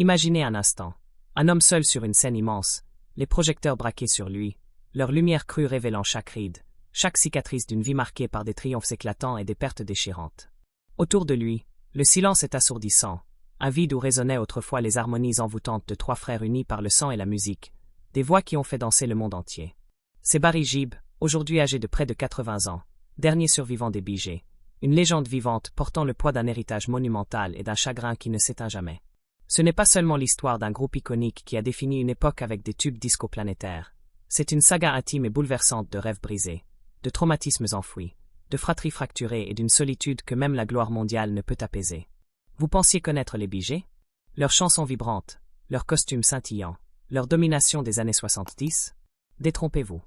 Imaginez un instant. Un homme seul sur une scène immense, les projecteurs braqués sur lui, leur lumière crue révélant chaque ride, chaque cicatrice d'une vie marquée par des triomphes éclatants et des pertes déchirantes. Autour de lui, le silence est assourdissant, un vide où résonnaient autrefois les harmonies envoûtantes de trois frères unis par le sang et la musique, des voix qui ont fait danser le monde entier. C'est Barry Gibb, aujourd'hui âgé de près de 80 ans, dernier survivant des Bee Gees, une légende vivante portant le poids d'un héritage monumental et d'un chagrin qui ne s'éteint jamais. Ce n'est pas seulement l'histoire d'un groupe iconique qui a défini une époque avec des tubes disco-planétaires. C'est une saga intime et bouleversante de rêves brisés, de traumatismes enfouis, de fratries fracturées et d'une solitude que même la gloire mondiale ne peut apaiser. Vous pensiez connaître les Bee Gees? Leurs chansons vibrantes, leurs costumes scintillants, leur domination des années 70? Détrompez-vous.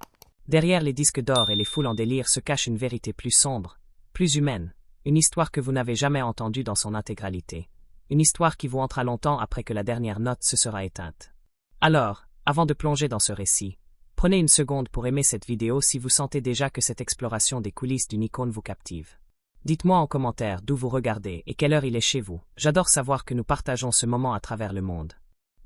Derrière les disques d'or et les foules en délire se cache une vérité plus sombre, plus humaine, une histoire que vous n'avez jamais entendue dans son intégralité. Une histoire qui vous hantera longtemps après que la dernière note se sera éteinte. Alors, avant de plonger dans ce récit, prenez une seconde pour aimer cette vidéo si vous sentez déjà que cette exploration des coulisses d'une icône vous captive. Dites-moi en commentaire d'où vous regardez et quelle heure il est chez vous. J'adore savoir que nous partageons ce moment à travers le monde.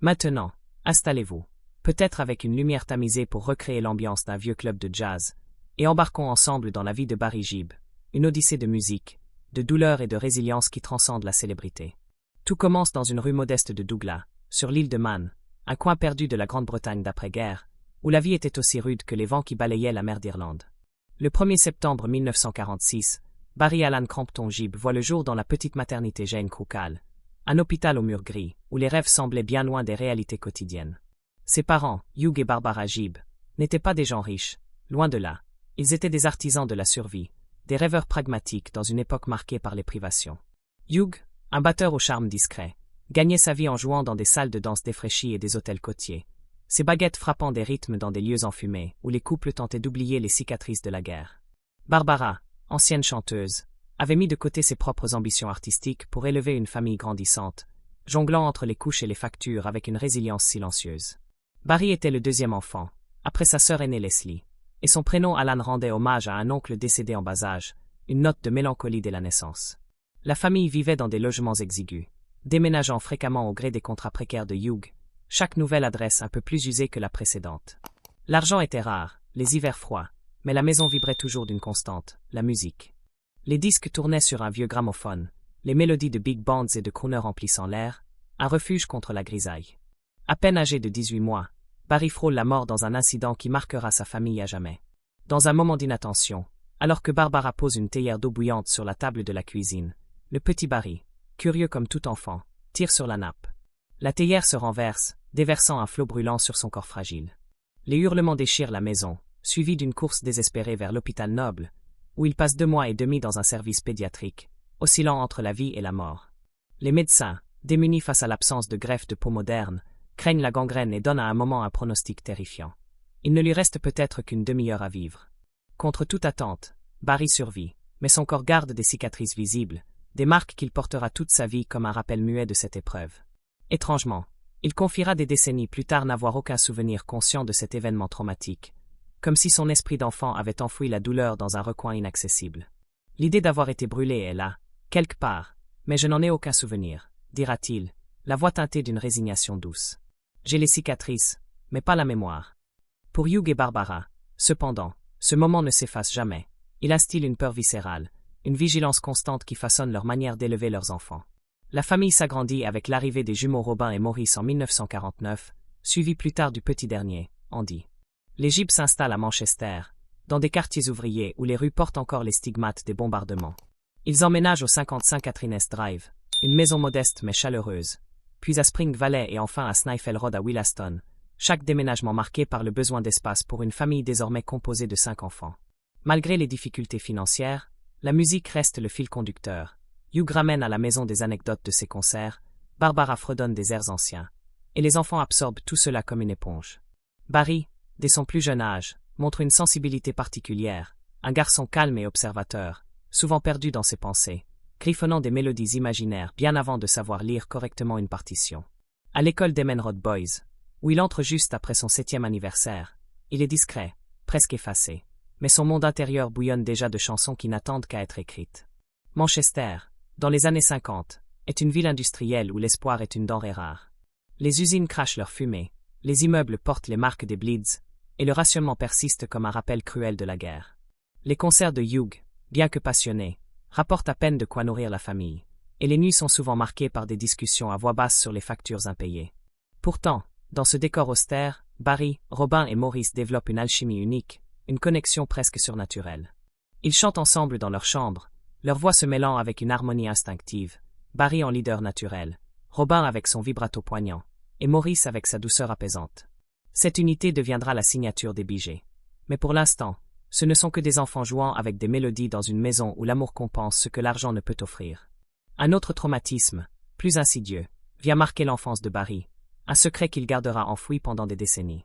Maintenant, installez-vous, peut-être avec une lumière tamisée pour recréer l'ambiance d'un vieux club de jazz, et embarquons ensemble dans la vie de Barry Gibb, une odyssée de musique, de douleur et de résilience qui transcende la célébrité. Tout commence dans une rue modeste de Douglas, sur l'île de Man, un coin perdu de la Grande-Bretagne d'après-guerre, où la vie était aussi rude que les vents qui balayaient la mer d'Irlande. Le 1er septembre 1946, Barry Alan Crampton Gibb voit le jour dans la petite maternité Jane Crookall, un hôpital aux murs gris, où les rêves semblaient bien loin des réalités quotidiennes. Ses parents, Hugh et Barbara Gibb, n'étaient pas des gens riches, loin de là. Ils étaient des artisans de la survie, des rêveurs pragmatiques dans une époque marquée par les privations. Hugh, un batteur au charme discret, gagnait sa vie en jouant dans des salles de danse défraîchies et des hôtels côtiers, ses baguettes frappant des rythmes dans des lieux enfumés où les couples tentaient d'oublier les cicatrices de la guerre. Barbara, ancienne chanteuse, avait mis de côté ses propres ambitions artistiques pour élever une famille grandissante, jonglant entre les couches et les factures avec une résilience silencieuse. Barry était le deuxième enfant, après sa sœur aînée Leslie, et son prénom Alan rendait hommage à un oncle décédé en bas âge, une note de mélancolie dès la naissance. La famille vivait dans des logements exigus, déménageant fréquemment au gré des contrats précaires de Hugh, chaque nouvelle adresse un peu plus usée que la précédente. L'argent était rare, les hivers froids, mais la maison vibrait toujours d'une constante, la musique. Les disques tournaient sur un vieux gramophone, les mélodies de big bands et de crooners remplissant l'air, un refuge contre la grisaille. À peine âgé de 18 mois, Barry frôle la mort dans un incident qui marquera sa famille à jamais. Dans un moment d'inattention, alors que Barbara pose une théière d'eau bouillante sur la table de la cuisine, le petit Barry, curieux comme tout enfant, tire sur la nappe. La théière se renverse, déversant un flot brûlant sur son corps fragile. Les hurlements déchirent la maison, suivis d'une course désespérée vers l'hôpital Noble, où il passe 2 mois et demi dans un service pédiatrique, oscillant entre la vie et la mort. Les médecins, démunis face à l'absence de greffe de peau moderne, craignent la gangrène et donnent à un moment un pronostic terrifiant. Il ne lui reste peut-être qu'une demi-heure à vivre. Contre toute attente, Barry survit, mais son corps garde des cicatrices visibles, des marques qu'il portera toute sa vie comme un rappel muet de cette épreuve. Étrangement, il confiera des décennies plus tard n'avoir aucun souvenir conscient de cet événement traumatique, comme si son esprit d'enfant avait enfoui la douleur dans un recoin inaccessible. L'idée d'avoir été brûlé est là, quelque part, mais je n'en ai aucun souvenir, dira-t-il, la voix teintée d'une résignation douce. J'ai les cicatrices, mais pas la mémoire. Pour Hugh et Barbara, cependant, ce moment ne s'efface jamais. Il instille une peur viscérale, une vigilance constante qui façonne leur manière d'élever leurs enfants. La famille s'agrandit avec l'arrivée des jumeaux Robin et Maurice en 1949, suivi plus tard du petit dernier, Andy. Les Gibb s'installent à Manchester, dans des quartiers ouvriers où les rues portent encore les stigmates des bombardements. Ils emménagent au 55 Catherines Drive, une maison modeste mais chaleureuse, puis à Spring Valley et enfin à Snaefell Road à Willaston, chaque déménagement marqué par le besoin d'espace pour une famille désormais composée de 5 enfants. Malgré les difficultés financières, la musique reste le fil conducteur. Hugh ramène à la maison des anecdotes de ses concerts, Barbara fredonne des airs anciens, et les enfants absorbent tout cela comme une éponge. Barry, dès son plus jeune âge, montre une sensibilité particulière, un garçon calme et observateur, souvent perdu dans ses pensées, griffonnant des mélodies imaginaires bien avant de savoir lire correctement une partition. À l'école d'Emenrod Boys, où il entre juste après son 7e anniversaire, il est discret, presque effacé, mais son monde intérieur bouillonne déjà de chansons qui n'attendent qu'à être écrites. Manchester, dans les années 50, est une ville industrielle où l'espoir est une denrée rare. Les usines crachent leur fumée, les immeubles portent les marques des Blitz, et le rationnement persiste comme un rappel cruel de la guerre. Les concerts de Hugh, bien que passionnés, rapportent à peine de quoi nourrir la famille, et les nuits sont souvent marquées par des discussions à voix basse sur les factures impayées. Pourtant, dans ce décor austère, Barry, Robin et Maurice développent une alchimie unique, une connexion presque surnaturelle. Ils chantent ensemble dans leur chambre, leur voix se mêlant avec une harmonie instinctive, Barry en leader naturel, Robin avec son vibrato poignant, et Maurice avec sa douceur apaisante. Cette unité deviendra la signature des BG. Mais pour l'instant, ce ne sont que des enfants jouant avec des mélodies dans une maison où l'amour compense ce que l'argent ne peut offrir. Un autre traumatisme, plus insidieux, vient marquer l'enfance de Barry, un secret qu'il gardera enfoui pendant des décennies.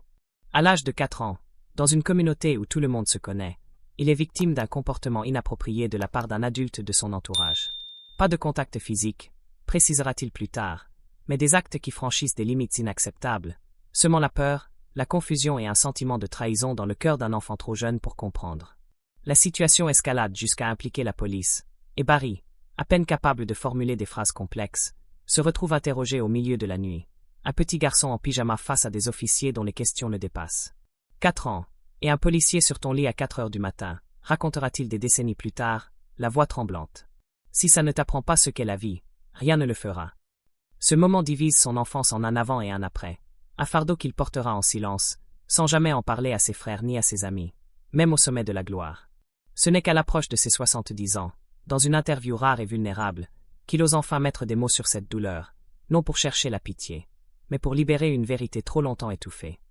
À l'âge de 4 ans, dans une communauté où tout le monde se connaît, il est victime d'un comportement inapproprié de la part d'un adulte de son entourage. Pas de contact physique, précisera-t-il plus tard, mais des actes qui franchissent des limites inacceptables, semant la peur, la confusion et un sentiment de trahison dans le cœur d'un enfant trop jeune pour comprendre. La situation escalade jusqu'à impliquer la police, et Barry, à peine capable de formuler des phrases complexes, se retrouve interrogé au milieu de la nuit, un petit garçon en pyjama face à des officiers dont les questions le dépassent. 4 ans, et un policier sur ton lit à 4 heures du matin, racontera-t-il des décennies plus tard, la voix tremblante. Si ça ne t'apprend pas ce qu'est la vie, rien ne le fera. Ce moment divise son enfance en un avant et un après, un fardeau qu'il portera en silence, sans jamais en parler à ses frères ni à ses amis, même au sommet de la gloire. Ce n'est qu'à l'approche de ses 70 ans, dans une interview rare et vulnérable, qu'il ose enfin mettre des mots sur cette douleur, non pour chercher la pitié, mais pour libérer une vérité trop longtemps étouffée.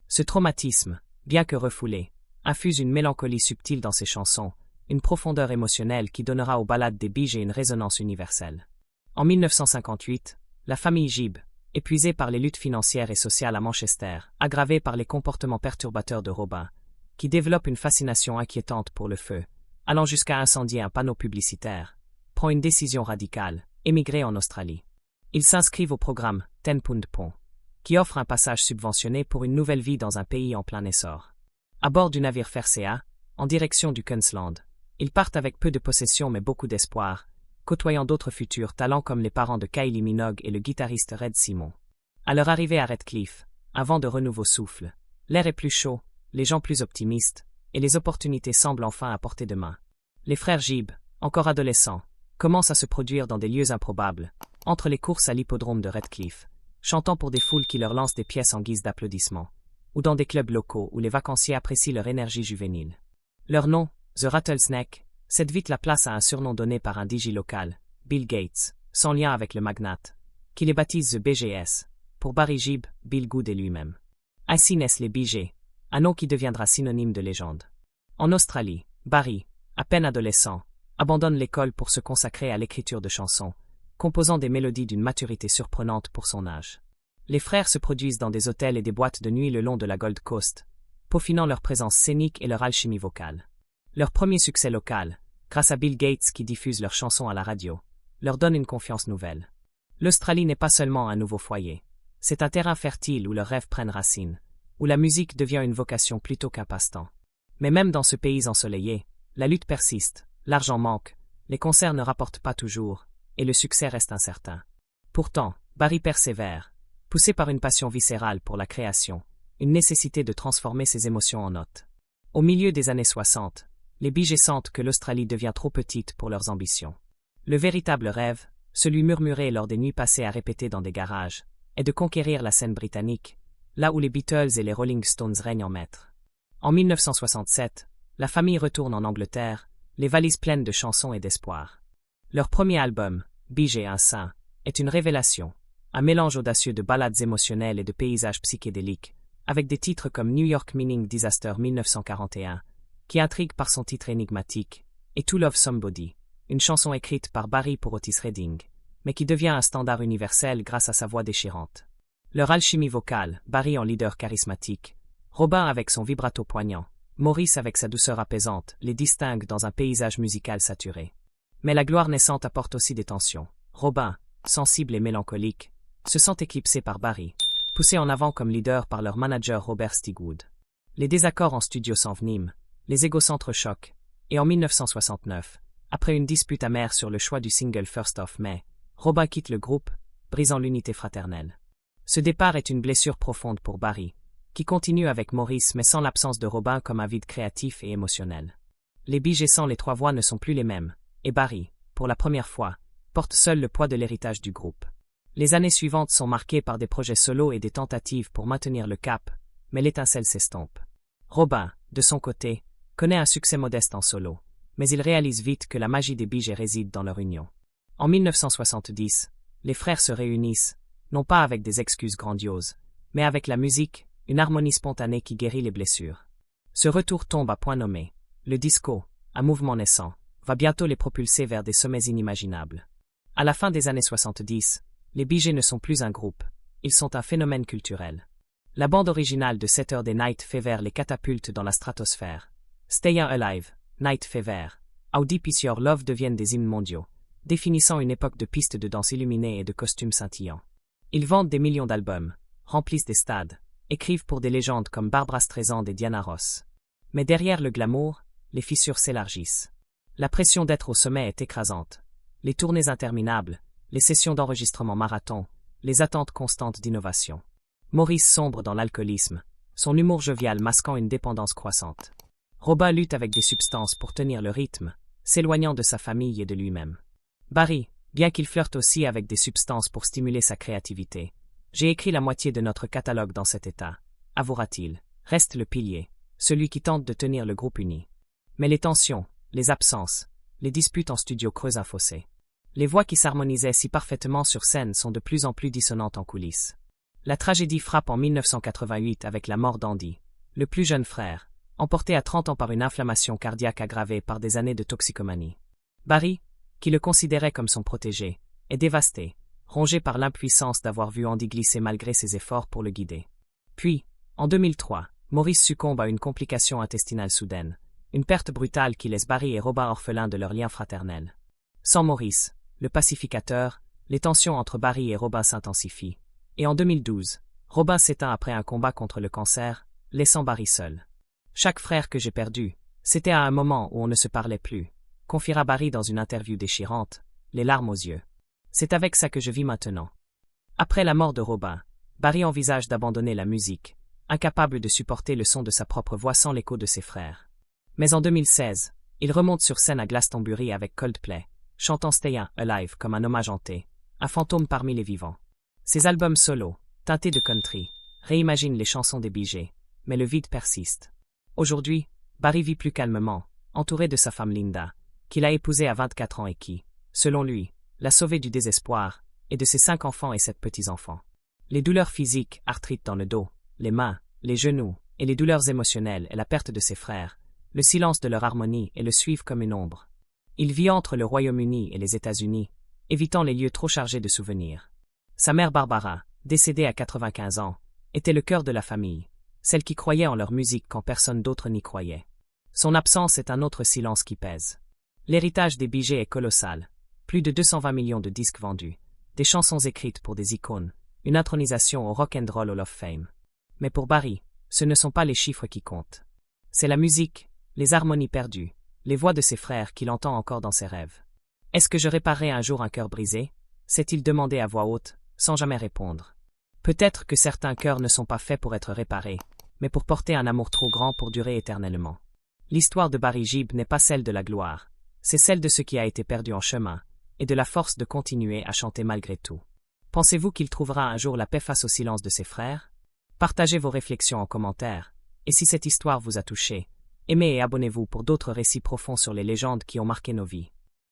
Ce traumatisme, bien que refoulé, infuse une mélancolie subtile dans ses chansons, une profondeur émotionnelle qui donnera aux ballades des Bee Gees une résonance universelle. En 1958, la famille Gibb, épuisée par les luttes financières et sociales à Manchester, aggravée par les comportements perturbateurs de Robin, qui développe une fascination inquiétante pour le feu, allant jusqu'à incendier un panneau publicitaire, prend une décision radicale, émigrer en Australie. Ils s'inscrivent au programme 10 Pound Pond, qui offre un passage subventionné pour une nouvelle vie dans un pays en plein essor. À bord du navire Fercea, en direction du Queensland, ils partent avec peu de possessions mais beaucoup d'espoir, côtoyant d'autres futurs talents comme les parents de Kylie Minogue et le guitariste Red Simon. À leur arrivée à Redcliffe, un vent de renouveau souffle, l'air est plus chaud, les gens plus optimistes, et les opportunités semblent enfin à portée de main. Les frères Gibb, encore adolescents, commencent à se produire dans des lieux improbables, entre les courses à l'hippodrome de Redcliffe, chantant pour des foules qui leur lancent des pièces en guise d'applaudissements, ou dans des clubs locaux où les vacanciers apprécient leur énergie juvénile. Leur nom, The Rattlesnake, cède vite la place à un surnom donné par un DJ local, Bill Gates, sans lien avec le magnate, qui les baptise The BGS, pour Barry Gibb, Bill Good et lui-même. Ainsi naissent les BG, un nom qui deviendra synonyme de légende. En Australie, Barry, à peine adolescent, abandonne l'école pour se consacrer à l'écriture de chansons, composant des mélodies d'une maturité surprenante pour son âge. Les frères se produisent dans des hôtels et des boîtes de nuit le long de la Gold Coast, peaufinant leur présence scénique et leur alchimie vocale. Leur premier succès local, grâce à Bill Gates qui diffuse leurs chansons à la radio, leur donne une confiance nouvelle. L'Australie n'est pas seulement un nouveau foyer, c'est un terrain fertile où leurs rêves prennent racine, où la musique devient une vocation plutôt qu'un passe-temps. Mais même dans ce pays ensoleillé, la lutte persiste, l'argent manque, les concerts ne rapportent pas toujours, et le succès reste incertain. Pourtant, Barry persévère, poussé par une passion viscérale pour la création, une nécessité de transformer ses émotions en notes. Au milieu des années 60, les Bee Gees sentent que l'Australie devient trop petite pour leurs ambitions. Le véritable rêve, celui murmuré lors des nuits passées à répéter dans des garages, est de conquérir la scène britannique, là où les Beatles et les Rolling Stones règnent en maître. En 1967, la famille retourne en Angleterre, les valises pleines de chansons et d'espoir. Leur premier album, Bee Gees un Saint, est une révélation, un mélange audacieux de ballades émotionnelles et de paysages psychédéliques, avec des titres comme New York Mining Disaster 1941, qui intrigue par son titre énigmatique, et To Love Somebody, une chanson écrite par Barry pour Otis Redding, mais qui devient un standard universel grâce à sa voix déchirante. Leur alchimie vocale, Barry en leader charismatique, Robin avec son vibrato poignant, Maurice avec sa douceur apaisante, les distinguent dans un paysage musical saturé. Mais la gloire naissante apporte aussi des tensions. Robin, sensible et mélancolique, se sent éclipsé par Barry, poussé en avant comme leader par leur manager Robert Stigwood. Les désaccords en studio s'enveniment, les égos s'entrechoquent, et en 1969, après une dispute amère sur le choix du single First of May, Robin quitte le groupe, brisant l'unité fraternelle. Ce départ est une blessure profonde pour Barry, qui continue avec Maurice mais sans l'absence de Robin comme un vide créatif et émotionnel. Les Bee Gees sans les trois voix ne sont plus les mêmes, et Barry, pour la première fois, porte seul le poids de l'héritage du groupe. Les années suivantes sont marquées par des projets solos et des tentatives pour maintenir le cap, mais l'étincelle s'estompe. Robin, de son côté, connaît un succès modeste en solo, mais il réalise vite que la magie des Bee Gees réside dans leur union. En 1970, les frères se réunissent, non pas avec des excuses grandioses, mais avec la musique, une harmonie spontanée qui guérit les blessures. Ce retour tombe à point nommé. Le disco, un mouvement naissant, va bientôt les propulser vers des sommets inimaginables. À la fin des années 70, les Bee Gees ne sont plus un groupe, ils sont un phénomène culturel. La bande originale de Saturday Night Fever les catapulte dans la stratosphère. Stayin' Alive, Night Fever, How Deep Is Your Love deviennent des hymnes mondiaux, définissant une époque de pistes de danse illuminées et de costumes scintillants. Ils vendent des millions d'albums, remplissent des stades, écrivent pour des légendes comme Barbra Streisand et Diana Ross. Mais derrière le glamour, les fissures s'élargissent. La pression d'être au sommet est écrasante. Les tournées interminables, les sessions d'enregistrement marathon, les attentes constantes d'innovation. Maurice sombre dans l'alcoolisme, son humour jovial masquant une dépendance croissante. Robin lutte avec des substances pour tenir le rythme, s'éloignant de sa famille et de lui-même. Barry, bien qu'il flirte aussi avec des substances pour stimuler sa créativité. J'ai écrit la moitié de notre catalogue dans cet état, avouera-t-il, reste le pilier, celui qui tente de tenir le groupe uni. Mais les tensions, les absences, les disputes en studio creusent un fossé. Les voix qui s'harmonisaient si parfaitement sur scène sont de plus en plus dissonantes en coulisses. La tragédie frappe en 1988 avec la mort d'Andy, le plus jeune frère, emporté à 30 ans par une inflammation cardiaque aggravée par des années de toxicomanie. Barry, qui le considérait comme son protégé, est dévasté, rongé par l'impuissance d'avoir vu Andy glisser malgré ses efforts pour le guider. Puis, en 2003, Maurice succombe à une complication intestinale soudaine, une perte brutale qui laisse Barry et Robin orphelins de leur lien fraternel. Sans Maurice, le pacificateur, les tensions entre Barry et Robin s'intensifient. Et en 2012, Robin s'éteint après un combat contre le cancer, laissant Barry seul. Chaque frère que j'ai perdu, c'était à un moment où on ne se parlait plus, confiera Barry dans une interview déchirante, les larmes aux yeux. C'est avec ça que je vis maintenant. Après la mort de Robin, Barry envisage d'abandonner la musique, incapable de supporter le son de sa propre voix sans l'écho de ses frères. Mais en 2016, il remonte sur scène à Glastonbury avec Coldplay, chantant Stayin' Alive comme un hommage hanté, un fantôme parmi les vivants. Ses albums solo, teintés de country, réimaginent les chansons des Bee Gees, mais le vide persiste. Aujourd'hui, Barry vit plus calmement, entouré de sa femme Linda, qu'il a épousée à 24 ans et qui, selon lui, l'a sauvé du désespoir, et de ses 5 enfants et 7 petits-enfants. Les douleurs physiques, arthrite dans le dos, les mains, les genoux, et les douleurs émotionnelles et la perte de ses frères, le silence de leur harmonie et le suivent comme une ombre. Il vit entre le Royaume-Uni et les États-Unis, évitant les lieux trop chargés de souvenirs. Sa mère Barbara, décédée à 95 ans, était le cœur de la famille, celle qui croyait en leur musique quand personne d'autre n'y croyait. Son absence est un autre silence qui pèse. L'héritage des Bee Gees est colossal, plus de 220 millions de disques vendus, des chansons écrites pour des icônes, une intronisation au Rock and Roll Hall of Fame. Mais pour Barry, ce ne sont pas les chiffres qui comptent. C'est la musique, les harmonies perdues, les voix de ses frères qu'il entend encore dans ses rêves. Est-ce que je réparerai un jour un cœur brisé? S'est-il demandé à voix haute, sans jamais répondre. Peut-être que certains cœurs ne sont pas faits pour être réparés, mais pour porter un amour trop grand pour durer éternellement. L'histoire de Barry Gibb n'est pas celle de la gloire, c'est celle de ce qui a été perdu en chemin, et de la force de continuer à chanter malgré tout. Pensez-vous qu'il trouvera un jour la paix face au silence de ses frères? Partagez vos réflexions en commentaire, et si cette histoire vous a touché, aimez et abonnez-vous pour d'autres récits profonds sur les légendes qui ont marqué nos vies.